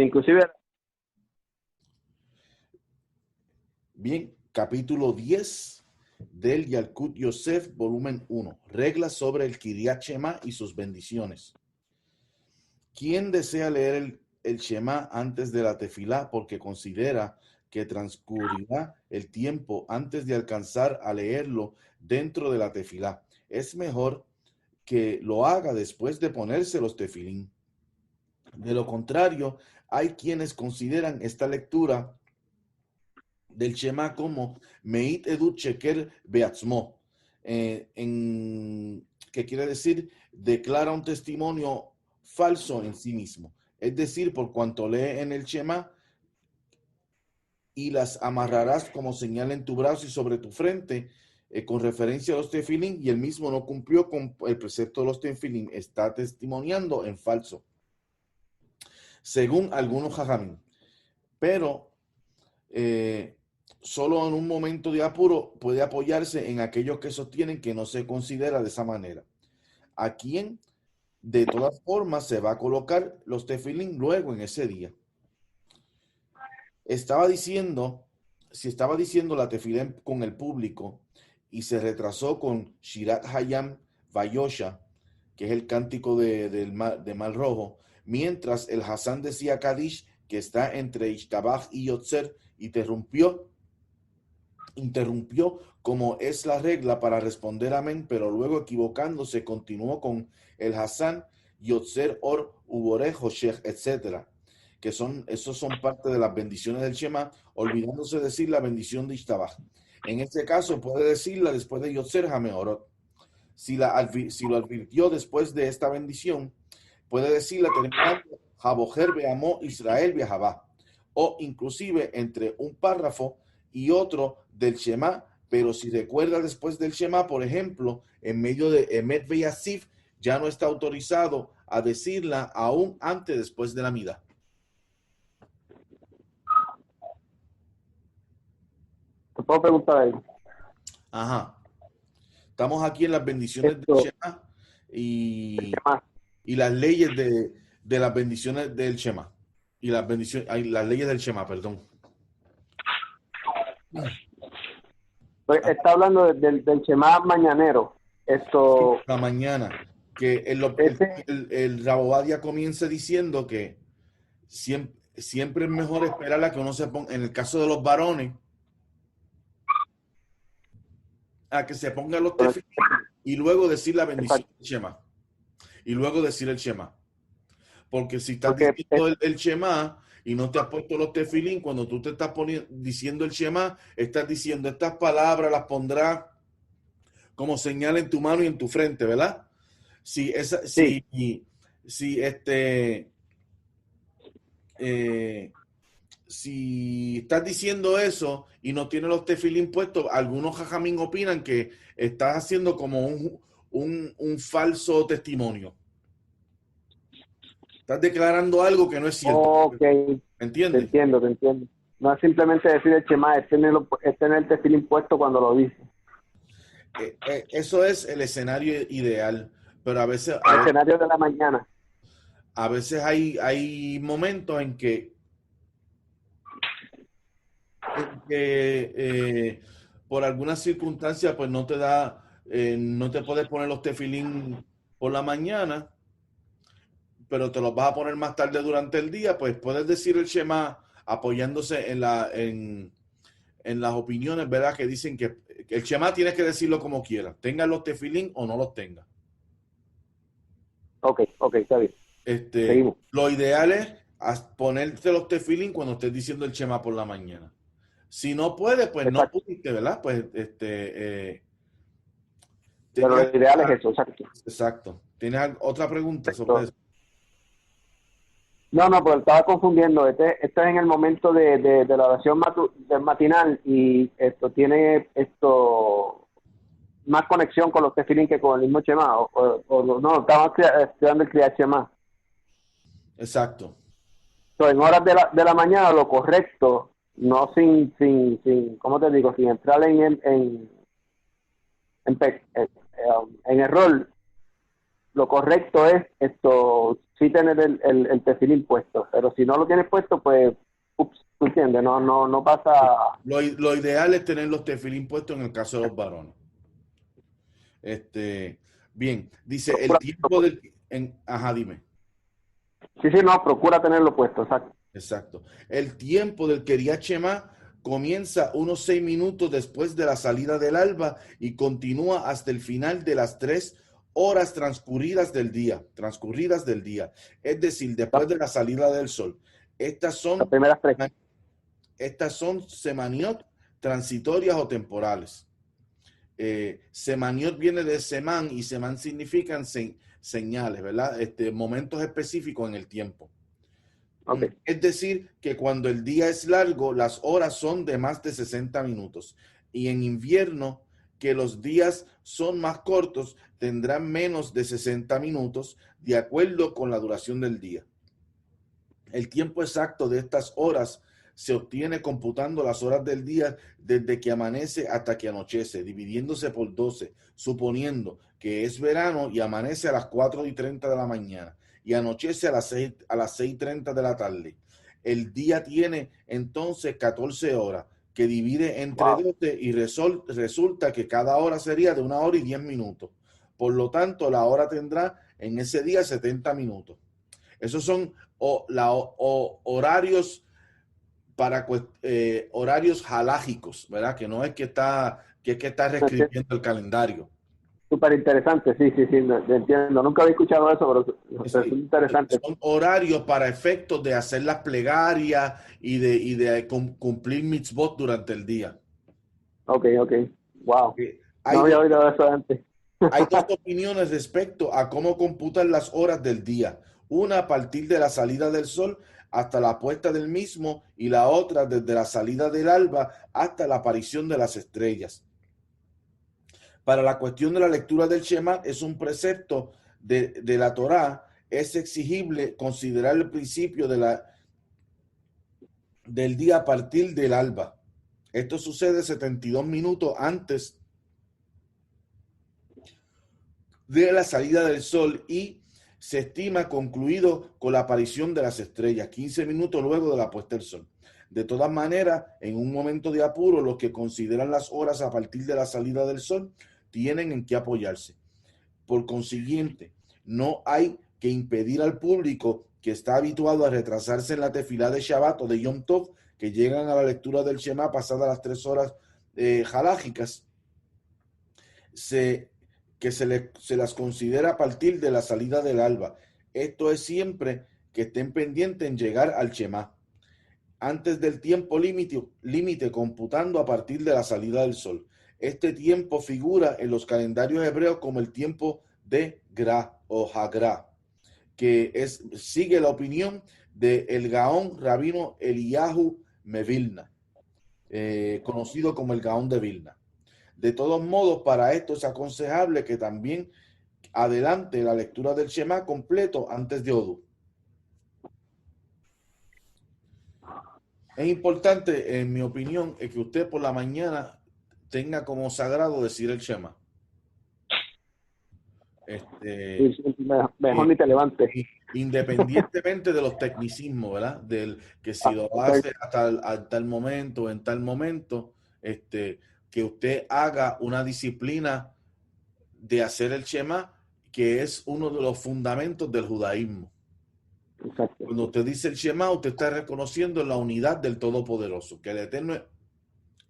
inclusive... Bien, capítulo 10 del Yalkut Yosef, volumen 1. Reglas sobre el Kiryat Shema y sus bendiciones. ¿Quién desea leer el Shema antes de la tefilá porque considera que transcurrirá el tiempo antes de alcanzar a leerlo dentro de la tefilá? Es mejor que lo haga después de ponerse los tefilín. De lo contrario, hay quienes consideran esta lectura del Shema como Meit Edut Sheker Beatzmo, que quiere decir declara un testimonio falso en sí mismo. Es decir, por cuanto lee en el Shema y las amarrarás como señal en tu brazo y sobre tu frente, con referencia a los tefilín, y él mismo no cumplió con el precepto de los tefilín, está testimoniando en falso, según algunos jajamín. Pero solo en un momento de apuro puede apoyarse en aquellos que sostienen que no se considera de esa manera. ¿A quién de todas formas se va a colocar los tefilín luego en ese día? Si estaba diciendo la tefilá con el público y se retrasó con Shirat Hayam Vayosha, que es el cántico de Mal Rojo, mientras el Hassan decía Kadish, que está entre Ishtabach y Yotzer, interrumpió como es la regla para responder amén, pero luego equivocándose continuó con el Hassan, Yotzer, Or, Uboreh, Hoshech, etc. Esos son parte de las bendiciones del Shema, olvidándose de decir la bendición de Ishtabach. En este caso puede decirla después de Yotzer Hameorot. Si lo advirtió después de esta bendición, puede decirla terminando Jabojer Beamó Israel Behabá, o inclusive entre un párrafo y otro del Shema, pero si recuerda después del Shema, por ejemplo, en medio de Emet Veyasif, ya no está autorizado a decirla aún antes después de la Midá. ¿Te puedo preguntar ahí? Ajá. Estamos aquí en las bendiciones del Shema y las leyes de las bendiciones del Shema. Y las leyes del Shema, perdón. Está hablando del Shema mañanero. La mañana, que el Rabobadia comienza diciendo que siempre es mejor esperar a que uno se ponga, en el caso de los varones, a que se ponga los tefilín y luego decir la bendición del Shema. Y luego decir el Shema. Porque si estás diciendo el Shema y no te has puesto los tefilín, cuando tú te estás diciendo el Shema, estás diciendo estas palabras las pondrás como señal en tu mano y en tu frente, ¿verdad? Si estás diciendo eso y no tienes los tefilín puestos, algunos jajamín opinan que estás haciendo como un falso testimonio. Estás declarando algo que no es cierto. Ok. ¿Entiendes? Te entiendo. No es simplemente decir el Shema, es tener el tefilín puesto cuando lo dice. Eso es el escenario ideal, pero a veces... El escenario de la mañana. A veces hay momentos en que por algunas circunstancias pues no te puedes poner los tefilín por la mañana, pero te los vas a poner más tarde durante el día, pues puedes decir el Shema apoyándose en las opiniones, ¿verdad? Que dicen que el Shema tienes que decirlo como quieras, tengas los tefilín o no los tengas. Ok, está bien. Seguimos. Lo ideal es ponerte los tefilín cuando estés diciendo el Shema por la mañana. Si no puedes, pues no pudiste, ¿verdad? Pues pero lo ideal es eso, exacto. Exacto. ¿Tienes otra pregunta sobre eso? No, pero estaba confundiendo. Este es en el momento de la oración matinal y esto tiene más conexión con los tefilín que con el mismo Shema. No, estamos estudiando el Kriyat Shema. Exacto. So, en horas de la mañana lo correcto, no sin ¿cómo te digo? Sin entrar en error, lo correcto es sí tener el tefilín puesto, pero si no lo tienes puesto, pues, ups, ¿tú entiendes? No pasa. Lo ideal es tener los tefilín puestos en el caso de los varones. Bien, dice el tiempo del... ajá, dime. Sí, no, procura tenerlo puesto, exacto. Exacto. El tiempo del Quería Shema comienza unos 6 minutos después de la salida del alba y continúa hasta el final de las 3 horas transcurridas del día. Es decir, después de la salida del sol. Estas Las primeras 3. son semaniot transitorias o temporales. Semaniot viene de semán y semán significan señales, ¿verdad? Momentos específicos en el tiempo. Okay. Es decir, que cuando el día es largo, las horas son de más de 60 minutos. Y en invierno, que los días son más cortos, tendrán menos de 60 minutos, de acuerdo con la duración del día. El tiempo exacto de estas horas se obtiene computando las horas del día desde que amanece hasta que anochece, dividiéndose por 12, suponiendo que es verano y amanece a las 4:30 de la mañana y anochece a las 6:30 de la tarde. El día tiene entonces 14 horas, que divide entre 12 y resulta que cada hora sería de 1 hora y 10 minutos. Por lo tanto, la hora tendrá en ese día 70 minutos. Esos son horarios para horarios halágicos, ¿verdad? Que no es que está reescribiendo el calendario. Súper interesante, sí, entiendo. Nunca había escuchado eso, pero es interesante. Son horarios para efectos de hacer las plegarias y de cumplir mitzvot durante el día. Ok. Wow. No había oído eso antes. Hay dos opiniones respecto a cómo computan las horas del día. Una a partir de la salida del sol hasta la puesta del mismo y la otra desde la salida del alba hasta la aparición de las estrellas. Para la cuestión de la lectura del Shema, es un precepto de la Torá. Es exigible considerar el principio del día a partir del alba. Esto sucede 72 minutos antes de la salida del sol y se estima concluido con la aparición de las estrellas, 15 minutos luego de la puesta del sol. De todas maneras, en un momento de apuro, los que consideran las horas a partir de la salida del sol tienen en qué apoyarse. Por consiguiente, no hay que impedir al público que está habituado a retrasarse en la tefilá de Shabbat o de Yom Tov, que llegan a la lectura del Shema pasadas las 3 horas halágicas, que se las considera a partir de la salida del alba. Esto es siempre que estén pendientes en llegar al Shema antes del tiempo límite computando a partir de la salida del sol. Este tiempo figura en los calendarios hebreos como el tiempo de Gra o Hagra, que sigue la opinión del Gaón Rabino Eliyahu Mevilna, conocido como el Gaón de Vilna. De todos modos, para esto es aconsejable que también adelante la lectura del Shema completo antes de Odú. Es importante, en mi opinión, que usted por la mañana tenga como sagrado decir el Shema. Mejor ni te levantes. Independientemente de los tecnicismos, ¿verdad? Del que si lo hace hasta tal momento, en tal momento, que usted haga una disciplina de hacer el Shema, que es uno de los fundamentos del judaísmo. Exacto. Cuando usted dice el Shema, usted está reconociendo la unidad del Todopoderoso, que el Eterno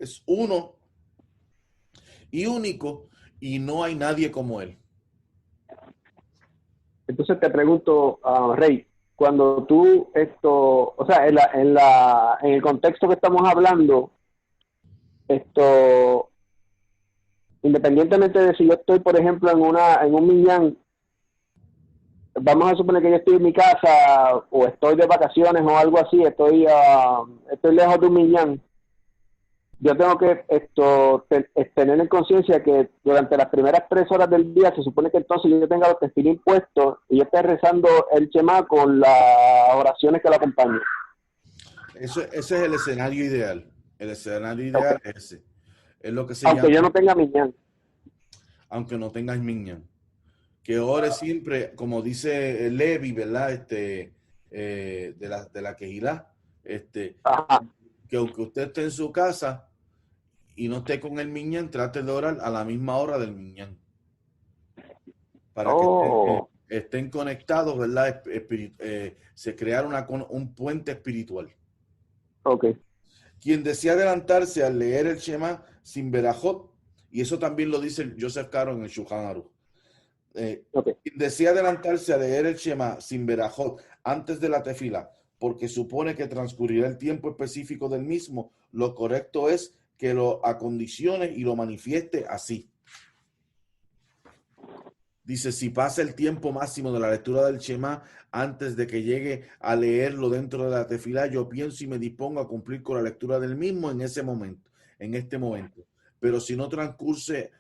es uno y único y no hay nadie como Él. Entonces te pregunto, Rey, cuando tú o sea, en el contexto que estamos hablando, independientemente de si yo estoy, por ejemplo, en un minyan, vamos a suponer que yo estoy en mi casa o estoy de vacaciones o algo así, estoy lejos de un minyan, yo tengo que tener en conciencia que durante las primeras 3 horas del día se supone que entonces yo tenga los tefilín puestos y yo esté rezando el Shema con las oraciones que lo acompañan. Ese es el escenario ideal. El escenario ideal es ese. Es lo que se aunque llama, yo no tenga minyan. aunque no tengas minyan. que ore siempre, como dice Levi, ¿verdad? De la Kehilá, Ajá. que aunque usted esté en su casa y no esté con el minyan, trate de orar a la misma hora del minyan, para que Oh, estén conectados, ¿verdad? Se creara un puente espiritual. ok, Quien desea adelantarse al leer el Shema sin verajot, y eso también lo dice Joseph Caro en el Shulchan Aruch, ok. quien desea adelantarse a leer el Shema sin verajot antes de la tefila, porque supone que transcurrirá el tiempo específico del mismo, lo correcto es que lo acondicione y lo manifieste así. Dice, si pasa el tiempo máximo de la lectura del Shema antes de que llegue a leerlo dentro de la tefilá, yo pienso y me dispongo a cumplir con la lectura del mismo en ese momento, en este momento. Pero si no transcurre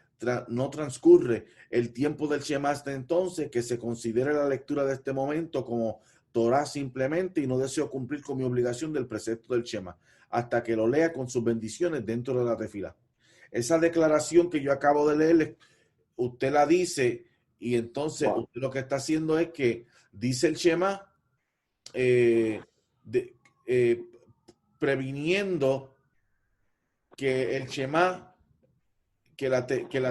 el tiempo del Shema hasta entonces, que se considere la lectura de este momento como Torah simplemente y no deseo cumplir con mi obligación del precepto del Shema, hasta que lo lea con sus bendiciones dentro de la tefilá. Esa declaración que yo acabo de leer, usted la dice y entonces Wow. usted lo que está haciendo es que dice el Shema eh, de- eh, previniendo que el Shema, que la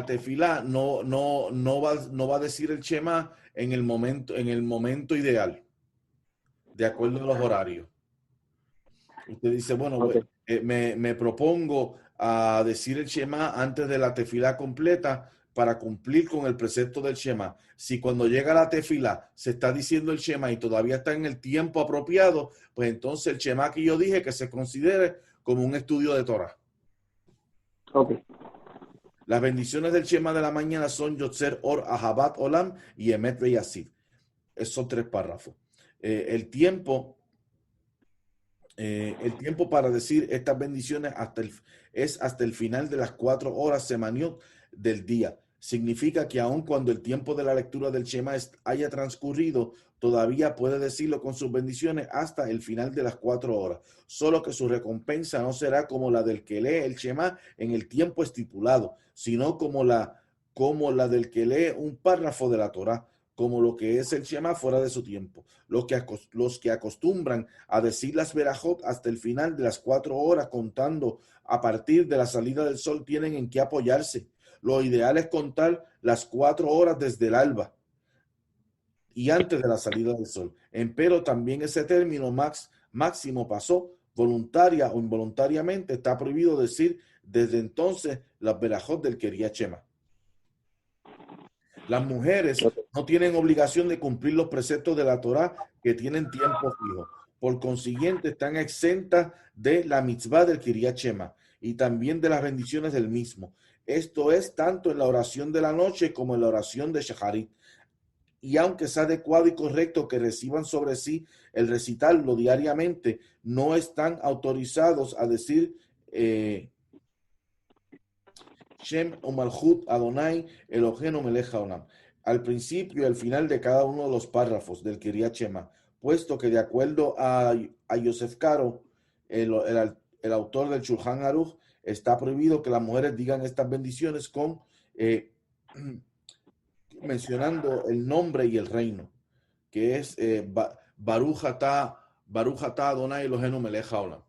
tefilá no va a decir el Shema en el momento ideal, de acuerdo a los horarios. Usted dice, bueno, Ok, me propongo a decir el Shema antes de la tefilá completa para cumplir con el precepto del Shema. Si cuando llega la tefilá se está diciendo el Shema y todavía está en el tiempo apropiado, pues entonces el Shema que yo dije que se considere como un estudio de Torah. ok, Las bendiciones del Shema de la mañana son Yotzer Or Ahabat Olam y Emet Veyasid. Esos son 3 párrafos. El tiempo el tiempo para decir estas bendiciones es hasta el final de las 4 horas semaniot del día. Significa que aun cuando el tiempo de la lectura del Shema haya transcurrido, todavía puede decirlo con sus bendiciones hasta el final de las 4 horas. Solo que su recompensa no será como la del que lee el Shema en el tiempo estipulado, sino como la del que lee un párrafo de la Torá, como lo que es el Shema fuera de su tiempo. Los que acostumbran a decir las verajot hasta el final de las 4 horas, contando a partir de la salida del sol, tienen en qué apoyarse. Lo ideal es contar las 4 horas desde el alba y antes de la salida del sol. Empero también ese término máximo pasó, voluntaria o involuntariamente, está prohibido decir desde entonces las verajot del Quería Shema. Las mujeres ok. no tienen obligación de cumplir los preceptos de la Torá que tienen tiempo fijo. Por consiguiente, están exentas de la mitzvah del Kiryat Shema y también de las bendiciones del mismo. Esto es tanto en la oración de la noche como en la oración de Shacharit. Y aunque es adecuado y correcto que reciban sobre sí el recitarlo diariamente, no están autorizados a decir Shem o Malchut Adonai Eloheinu Melech Haolam, al principio y al final de cada uno de los párrafos del Kiryat Shema, puesto que de acuerdo a Yosef Caro, el autor del Shulchan Aruch, está prohibido que las mujeres digan estas bendiciones con mencionando el nombre y el reino, que es Baruch atah Adonai Eloheinu Melech Haolam.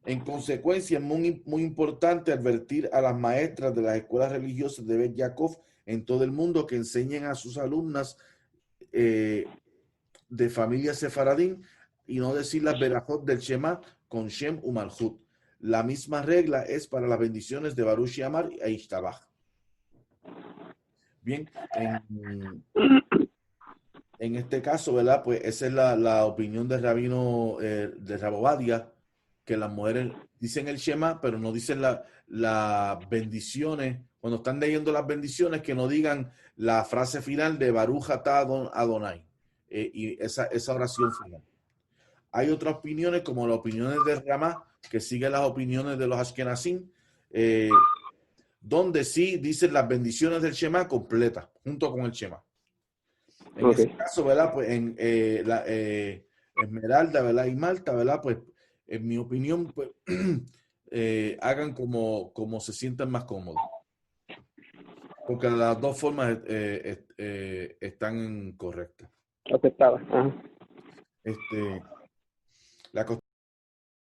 En consecuencia, es muy importante advertir a las maestras de las escuelas religiosas de Bet Yaakov en todo el mundo que enseñen a sus alumnas de familia sefaradín y no decir las verajot del Shema con Shem u Malchut. La misma regla es para las bendiciones de Baruch Yamar e Ishtabach. Bien, en este caso, ¿verdad? Pues esa es la opinión del rabino de Rabobadia, que las mujeres dicen el Shema, pero no dicen las bendiciones. Cuando están leyendo las bendiciones, que no digan la frase final de Baruch atah Adonai y esa oración final. Hay otras opiniones, como las opiniones de Ramá, que siguen las opiniones de los Ashkenazim, donde sí dicen las bendiciones del Shema completa, junto con el Shema. En Ok. ese caso, ¿verdad? Pues en Esmeralda, ¿verdad? Y Malta, ¿verdad? Pues en mi opinión, pues hagan como se sientan más cómodos. Porque las dos formas están correctas. Aceptada. Ajá. La